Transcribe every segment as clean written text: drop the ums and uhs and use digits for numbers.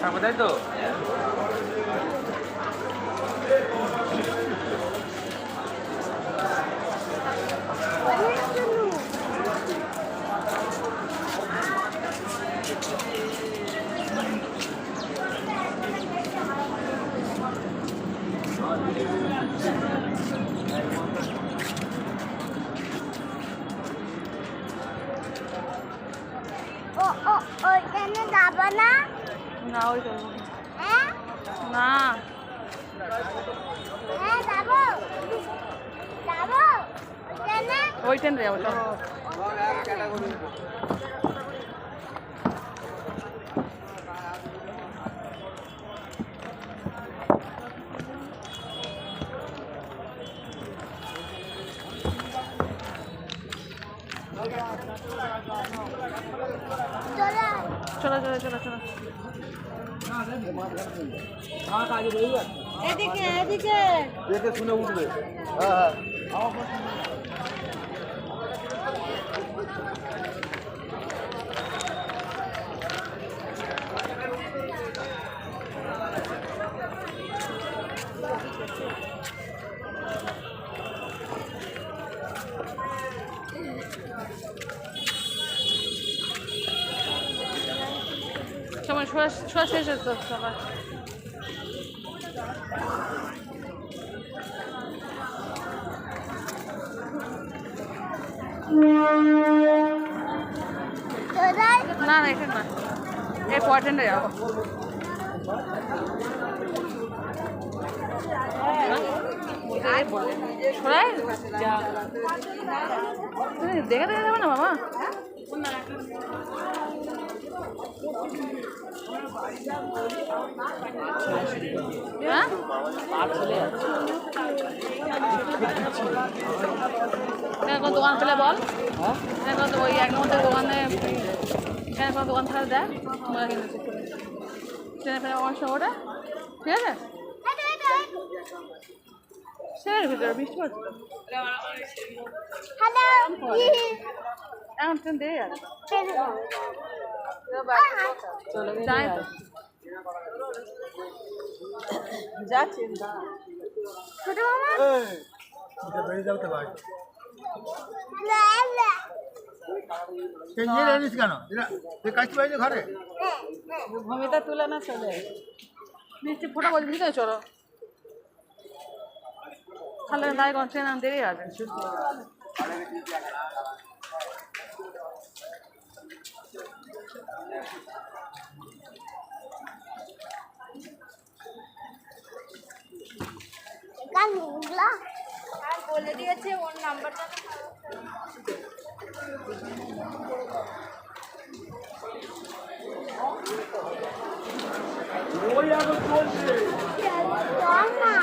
থাকবে তাই তো ওইখানে যাবো না? না ওই তো হ্যাঁ না হ্যাঁ যাবো যাবো ওইখানে ওই ট্রেন রে ওটা চলো চলো চলো চলো চলো এদিকে এদিকে দেখে শুনে উঠবে হ্যাঁ সময় শোয়া শোয়া শেষ হতো সবার তোরাই না না এখানে না এই পয়েন্টে যাবো সরাই দেখে দেখে যাবে না বাবা হ্যাঁ কোনো দোকান পেলে বল ওই এক নম্বর দোকানে এখানে কোনো দোকান থাকলে দেয় আমরা কিনেছি ট্রেনে ফেলে আমার সঙ্গে ওটা ঠিক আছে সেটার ভিতরে বৃষ্টি পড়ছে হ্যালো এখন ট্রেন দেরি আছে যাই তো যাচ্ছি ছোট মামা বেরিয়ে যাও তো ভাই লা লা জানিস কেন এরা কাজ পাইছে ঘরে ভূমিটা তুলে না চলে বৃষ্টি ফোটা বলছি বুঝতে চলো তাহলে দায় কোন ট্রেন দেরি আছে গানগুলা আর বলে দিয়েছে ওর নাম্বারটা মামা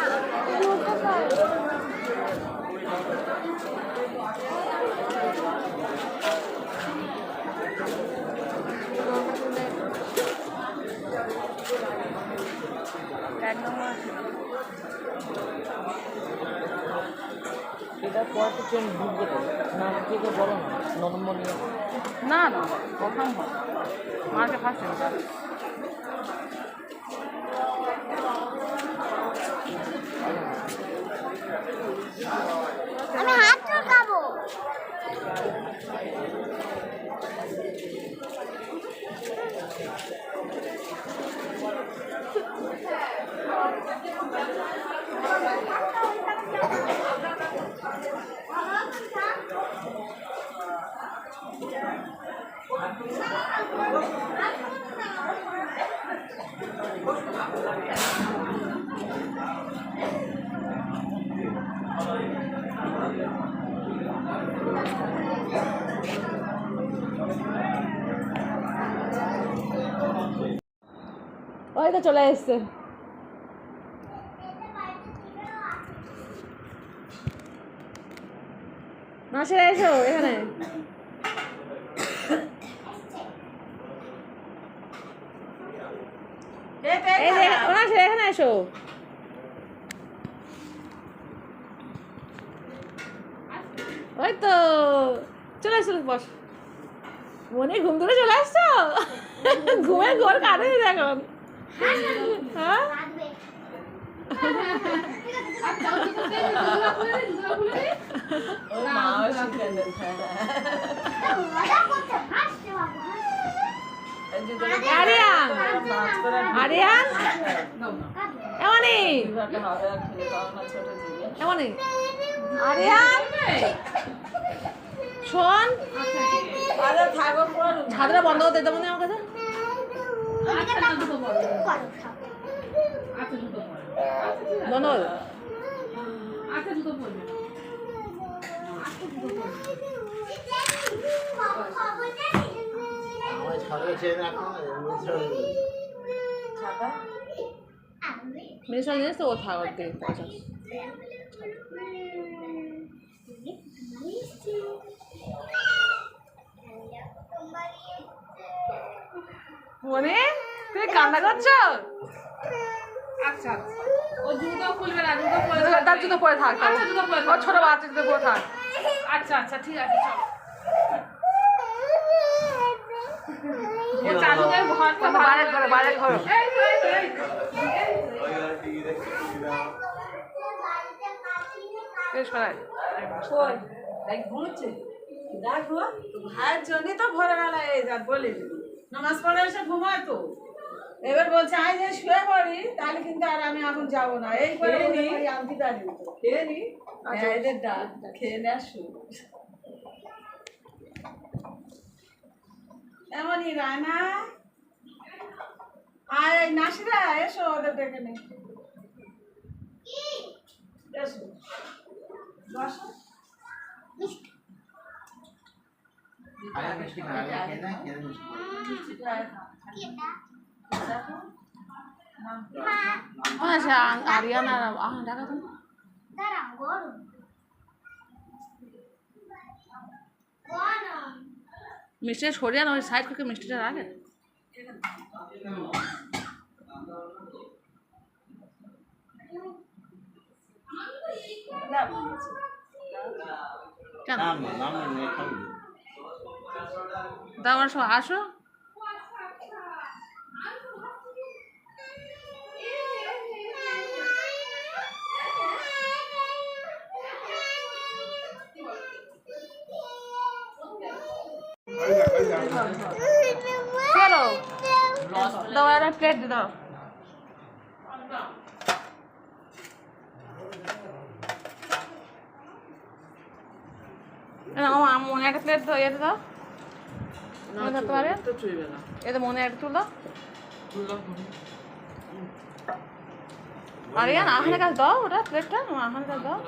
মুখে কর এক নম্বর এটা পরে ট্রেন ঢুকবে তো না কে বলো না নম্বর নিয়ে না না প্রথম হয় মাকে ফার্স্ট আমি হাত ঢোকাবো ওই তো চলে এসছে মাসিরা এসো এখানে এই যে ওরা এখানে এসো ওই তো চলে আসো বস মনে ঘুম থেকে চলে আসছো ঘুমের ঘোর কাটে এখন হ্যাঁ আরিয়ান আরিয়ান এমনি এমনি আরিয়ান শোন ছাদটা বন্ধ করতে দেবো না আমার কাছে বন্ধ করে আমার ছাদে ছেড়ে রাখো মিনিস্টার জিনিস তো ও থাক ওর দিকে পয়সা মনে তুই কান্না করছো আচ্ছা আচ্ছা ও জুতো খুলবে না জুতো পরে তার জুতো পরে থাক আচ্ছা, জুতো পরে থাক। ও ছোট বাচ্চা জুতো পরে থাক আচ্ছা আচ্ছা ঠিক আছে চলো ও চালুদের ঘরটা বাইরে ঘরে বাইরে ঘরে এই তো, এই তো, এই তো। বেশ করাই ঘুমোচ্ছে দেখো ভাইয়ের জন্যই তো ভোরবেলা এই রাত বলে দিবি নামাজ পড়ে এসে ঘুমায় তো এবার বলছে আমি যে শুয়ে পড়ি তাহলে কিন্তু আর আমি এখন যাবো না এই করে আনতে পারি খেয়ে নি এদের ডাক খেয়ে নেওয়া শুরু এমনই রায়না আর এই নাসিরা এসো ওদের ডেকে নে এসো বসো আগে মিষ্টি খাওয়া আগে খেয়ে না খেয়ে মিষ্টি আচ্ছা আরিয়ান আর দেখা তুমি দাঁড়া গরম গরম মিষ্টিটা সরিয়ে না ওই সাইড থেকে মিষ্টিটা রাখে কেন নাম নাম নিয়ে খাবি তারপর সব আসো চলো দাও একটা প্লেট দাও মনে একটা প্লেট দাও এতে দাও মনে থাকতে পারে এতে মনে একটা তুল দাও আরিয়ান আহানের কাছে দাও ওটা প্লেটটা আহানের কাছে দাও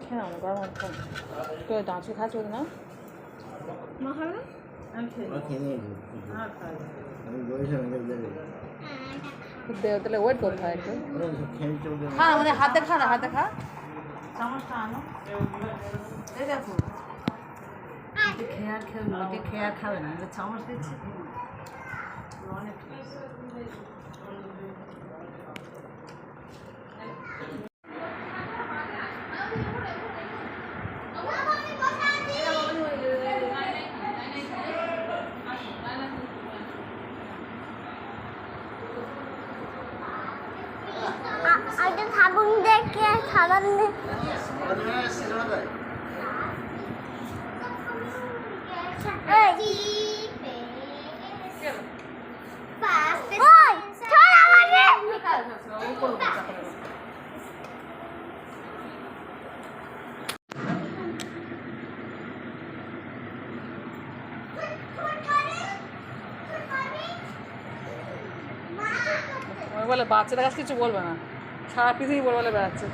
খেয়ে নাও গরম হচ্ছে তো দাঁচি খাচ্ছ না মা খাবে না আমি খেয়ে ওরা খেয়ে নিয়েছি আর খাই আমি বলেছিলাম দেবে তাহলে ওয়েট করতে হয় একটু ওরা খেয়ে চলবে খা না মানে হাতে খা না হাতে খা চামচটা আনো এই দেখো খেয়ে আর খেয়ে লোকে খেয়ে আর খাবে না যে চামচ দিচ্ছি অনেক আগে থাকুন দেখে সাধারণ বলে বাচ্চাদের কাছে কিছু বলবে না সারা পৃথিবী বলে বলে বেড়াচ্ছে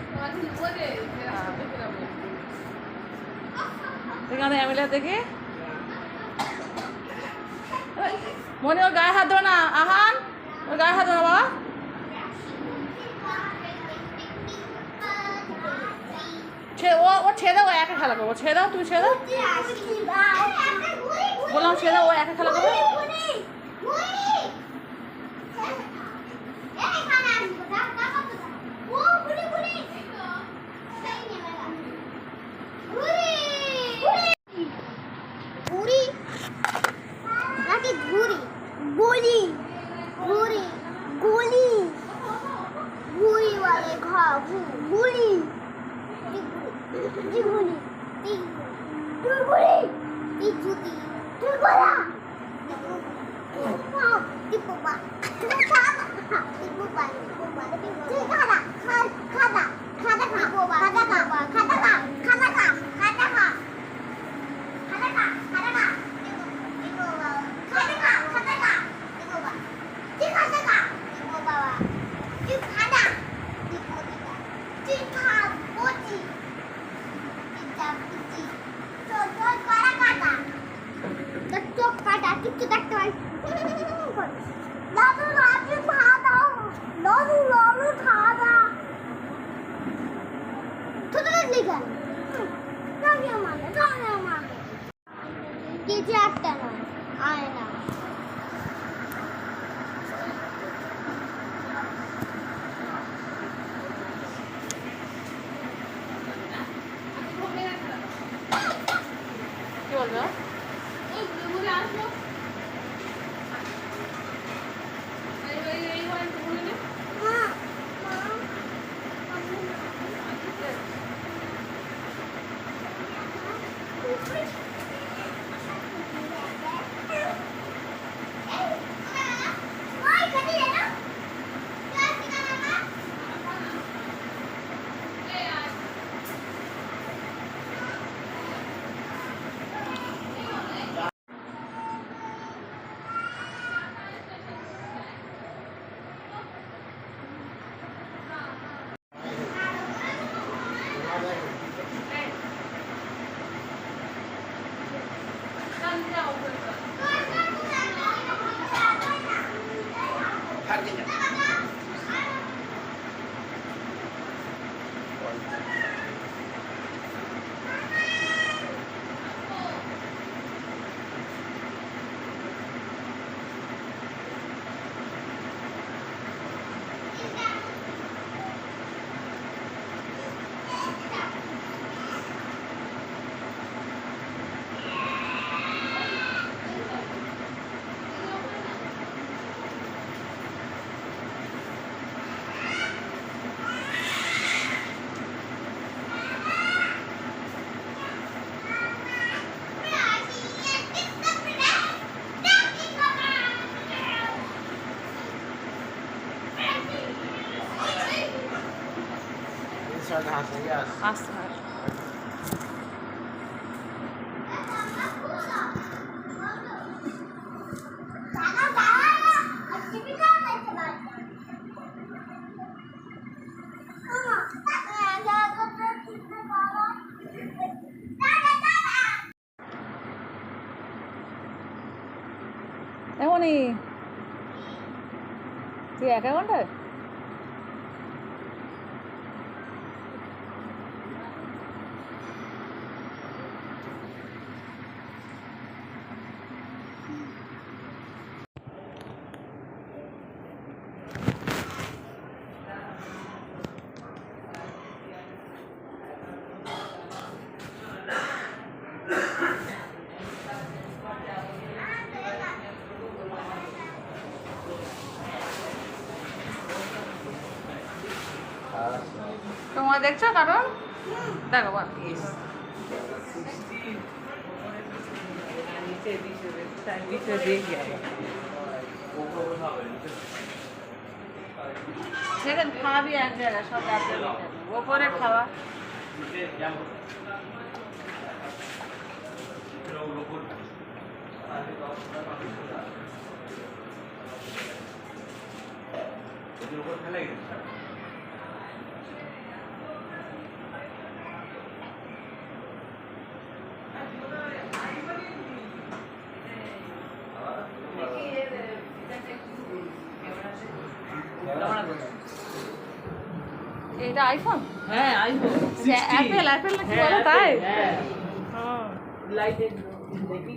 এখানে এমএলএ দেখি মনে ওর গায়ে হাত দেবে না আহান ওর গায়ে হাত দেবে না বাবা ও ছেড়ে দাও, ও একা খেলা করবো। ছেড়ে দাও, তুমি ছেড়ে দাও। বললাম ছেড়ে দাও, ও একা খেলা করবে। ঘুড়ি নাকি ঘুড়ি? গুলি ঘুড়ি গুলি ঘুড়ি वाले ঘর গুলি জি গুলি তুই গুলি তুই জুতি তুই গোলা টিপবা টিপবা তুই খাদা খাদা খাদা খাদা খাদা খাদা খাদা খাদা কেজি 8টা নয় আয়না কি বলবে? আসতে হয়। এমনই তুই 1 ঘন্টায় তোমরা দেখছো কারণ দেখো বা সেখানে খাওয়াবি এক জায়গায় সব ওপরে খাওয়া এটা আইফোন? হ্যাঁ আইফোন অ্যাপেল অ্যাপেল নাকি বলে তাই? হ্যাঁ হুম। লাইটে দেখি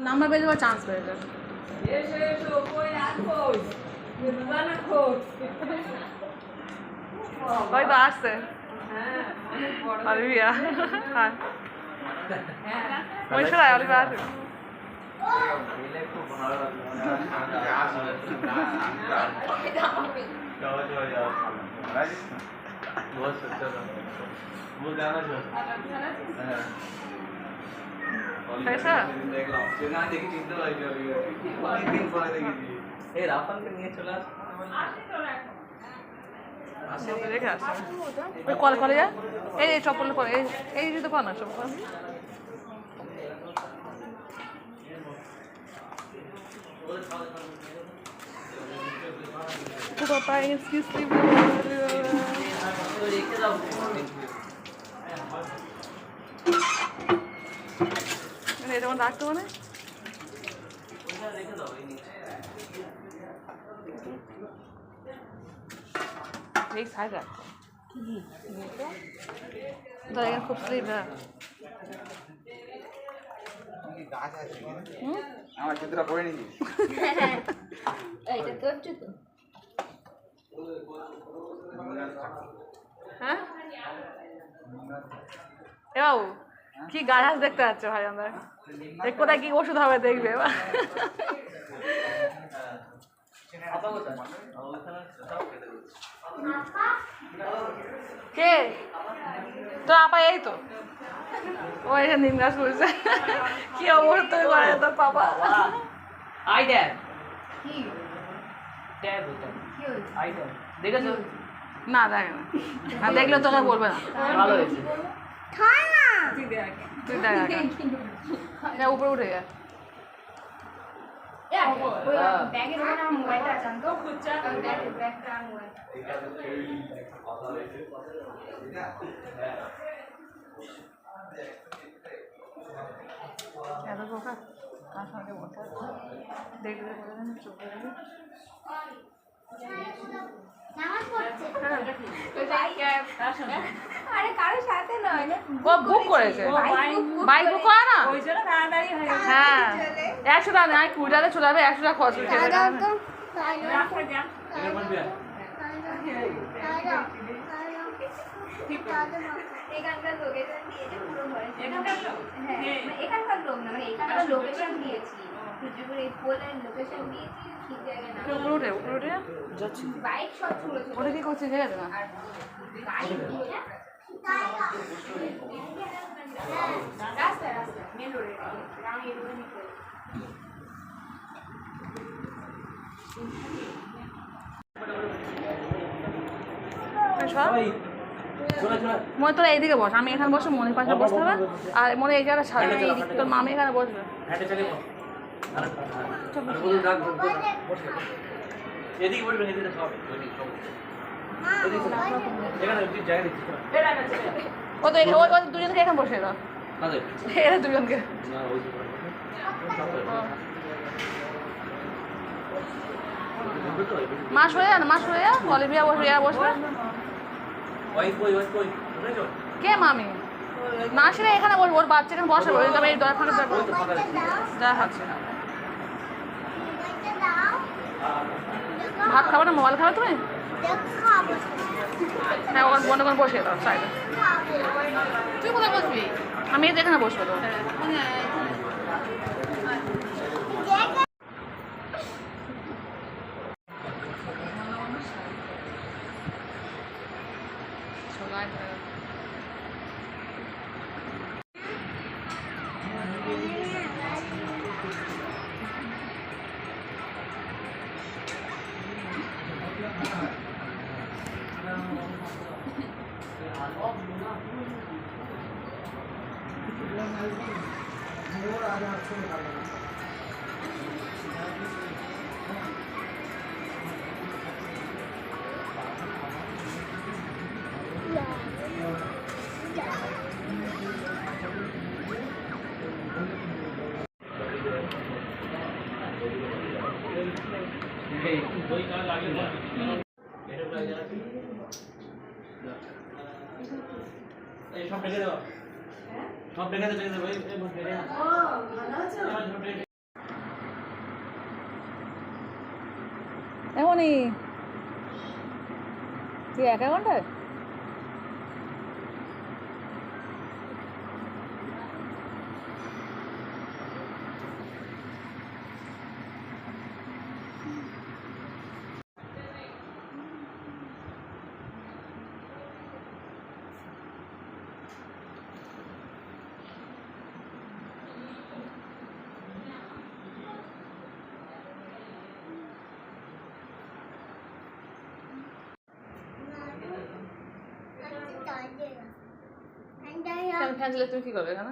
নাম্বার পেয়ে যাওয়ার চান্স পেয়ে যাবে। এসো এসো কই আর কই দোকানে খোঁজ ওই তো আসছে। হ্যাঁ অনেক বড় অলিভিয়া হ্যাঁ হ্যাঁ মহিষায় অলিভিয়া আছে। এলে খুব ভালো লাগলো बहुत अच्छा था वो गाना जो कैसा? দেখলাম সেখানে দেখি চিন্তা লাগবে অনেকদিন পরে দেখেছি এই রাফালকে নিয়ে চলে আসে দেখে আসছে ওই কল করে যা এই এই চপ্পল করে এই এই যদি কর না চপ্পল তো পাপা এক্সকিউজ মি রেখে দাও এটা আমার রাখতে মানে রেখে দাও এই নিচে এই সাইড রাখ তো এখানে খুব স্লিপ হ্যাঁ গাছ আছে আমার জুতোটা পরে নিয়েছি এইটা তোর জুতো হ্যাঁ এ বাবু কি গাছ দেখতে পাচ্ছ ভাই আমরা কোথায় কি ওষুধ হবে দেখবে এবার কে তো আপা এই তো ও এখানে নিম গাছ করছে কি অবস্থা করে তোর পাপা আই ড্যাড কি ড্যাড ওটা কি হয়েছে আই ড্যাড দেখেছো না দেখে না দেখলে তোকে বলবে না ভালো হয়েছে খায় না তুই দেখ আগে। না উপরে উঠে যা ব্যাগের ওখানে আমার মোবাইলটা আছে তো খুঁজছে ব্যাগটা আর মোবাইলটা এত বোকা কার সঙ্গে বসে আছে? দেখলে বলে দেন চোখে দেখে নামাজ পড়ছে আরে কারোর সাথে নয় ও বুক করেছে বাইক বুক করে না ওই জন্য তাড়াতাড়ি হয়ে গেছে হ্যাঁ 100 টাকা নয় 20 টাকা চলে যাবে 100 টাকা খরচ করে খেতে দাও হবে। তো রাখো যা এখানকার লোকেশন দিয়েছে পুরো ঘরে এখানকার লোক? হ্যাঁ মানে এখানকার লোক না মানে এখানকার লোকেশন দিয়েছি খুচুপুর এই পোলের লোকেশন দিয়েছি ঠিক জায়গায় না উপরে উঠে যাচ্ছি বাইক সব পুরো ছিল ওটা কি করছে ঠিক আছে না আর গাড়ি দিয়ে রাস্তা রাস্তা মেন রোডে আমি এই রোডে নিতে মনে তোরা এইদিকে বস আমি এখানে বসে মনে পাশে বসতে হবে আর মনে এই জায়গাটা ছাড়বে তোর মামি এখানে বসবে এদিকে বলবেন এদিকে সব এখানে জায়গা দিচ্ছি ও তো ওই দুজনকে এখানে বসে এরা কাদের এরা দুজনকে না ওই মা সরে যা না মা সরে যা অলিভিয়া বসবে এরা বসবে ওই বুঝেছো কে মামি না সেটা এখানে বসবে ওর বাচ্চা এখানে বসে ওই তবে এই দর ফাঁকা যা হচ্ছে ভাত খাবে না মোবাইল খাবে তুমি হ্যাঁ ওখানে বন্ধ করে বসে দাও সাইডে তুই কোথায় বসবি আমি এই যে এখানে বসবো তো সব রেখে দেবো সব রেখে দেবো এই রেখে ও ভালো আছো? এমনই তুই 1 ঘন্টায় ফ্যান চালিয়ে তুমি কি করবে এখানে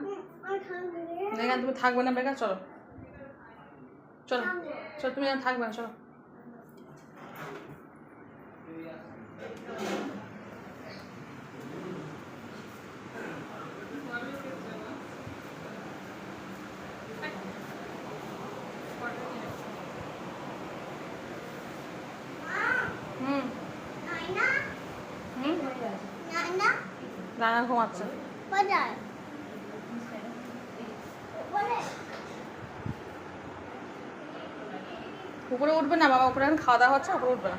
এখানে তুমি থাকবে না বেকার চলো চলো চলো তুমি এখানে থাকবে না চলো রানা ঘুমাচ্ছে উপরে উঠবে না বাবা উপরে এখন খাওয়া দাওয়া হচ্ছে উপরে উঠবে না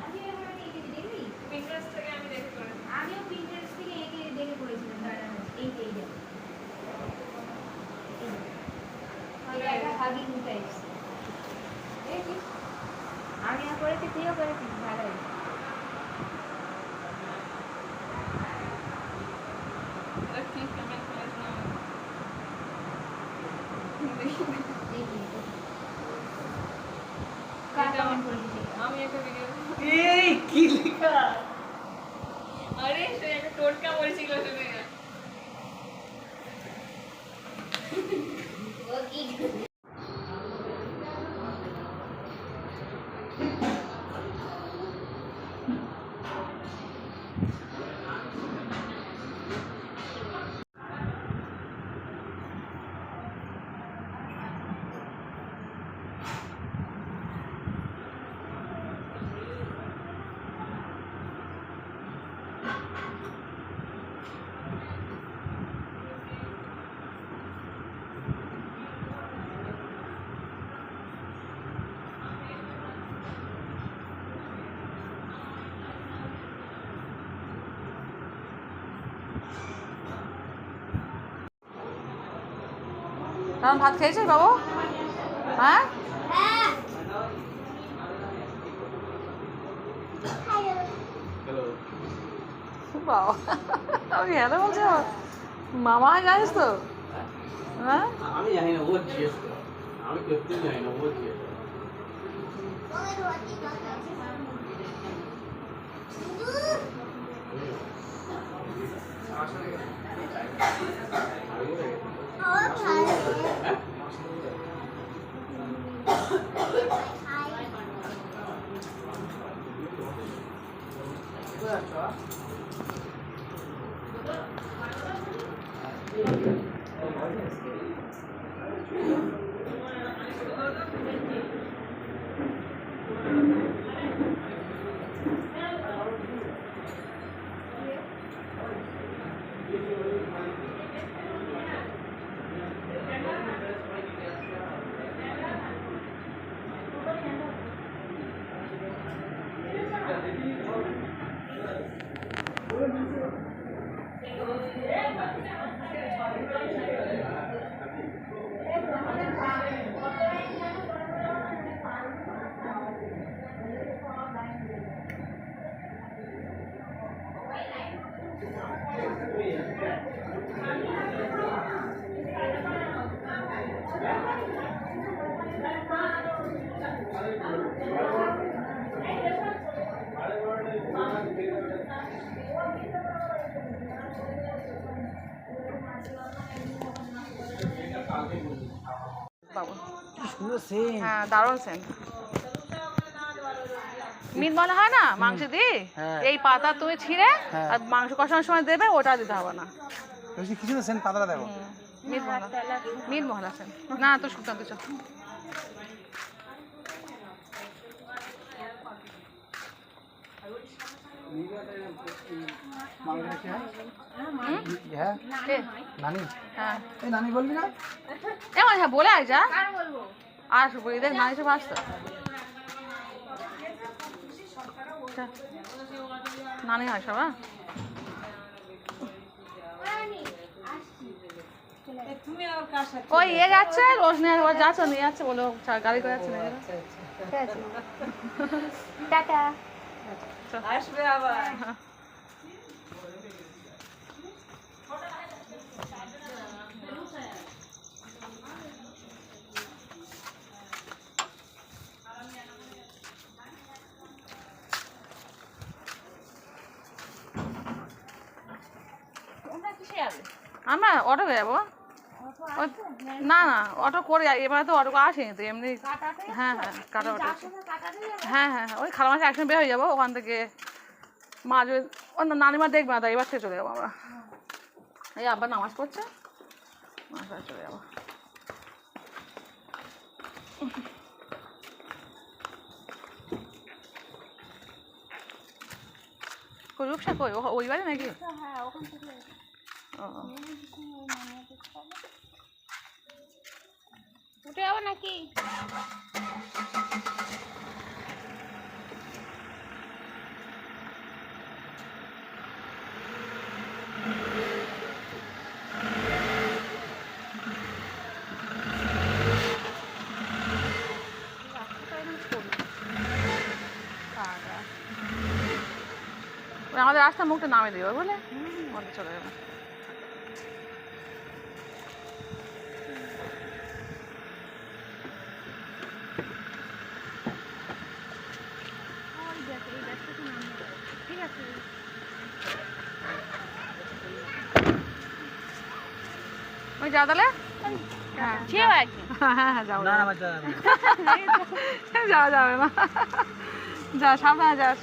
আমিও Pinterest থেকে এঁকে দেখে করেছিলাম এই একটা হাগিং টাইপস আমিও করেছি তুইও করেছিস ভালোই আমি একটা ভিডিও এই কি লেখা আরে সে একটা টোটকা বলছিল শুনে ও কি কারণ ভাত খেয়েছিস বাবু হ্যাঁ বাবা আমি হ্যালো বলছো মামা জানিস তো হ্যাঁ আমি জানি না ও জিজ্ঞেস করে আমি করতে জানি না ও জিজ্ঞেস বাবু সুন্দর সেন হ্যাঁ দারুণ সেন্ট মিট মনে হয় না মাংস দিয়ে হ্যাঁ। এই পাতা তুমি ছিঁড়ে হ্যাঁ। আর মাংস কষানোর সময় দেবে ওটা দিতে হবে না কিছু না সেন পাতাটা দেখো মিট মহলা সেন্ট না তো শুকনো তো হ্যাঁ কে? নানি হ্যাঁ এই নানি বলবি না এমন হ্যাঁ বলে আয় যা কার বলবো আর বলি দেখ নানি সব আসতো নানি হয় সব হ্যাঁ রানী আসছি তুমি আর কার সাথে ওই ইয়ে যাচ্ছে রোজ নিয়ে ও যাচ্ছে নিয়ে যাচ্ছে বলো গাড়ি করে যাচ্ছে নিয়ে যাবে। ঠিক আছে টাটা আসবে আবার তোমরা কিসে যাবে আমরা অটো যাবো ওই না না অটো করে যাই এবার তো অটো আসেনি তো এমনি কাটাতে হ্যাঁ হ্যাঁ কাটা অটো কাটাতে যাবে হ্যাঁ হ্যাঁ হ্যাঁ ওই খালা মাসে একসঙ্গে বের হয়ে যাবো ওখান থেকে মা যদি অন্য নানিমা দেখবে না তাই এবার থেকে চলে যাবো আমরা এই আব্বা নামাজ পড়ছে নামাজ পড়ে চলে যাবো কই রূপসা কই ওই বাড়ি নাকি হ্যাঁ ওখান থেকে ও উঠে যাবো নাকি ওই আমাদের রাস্তার মুখটা নামে দেবে বুঝলে ওটা চলে যাবে ঠিক আছে ওই যা তাহলে হ্যাঁ যেও একদিন হ্যাঁ হ্যাঁ যাও না না বাচ্চা যাওয়া যাবে না যা সাবধানে যাস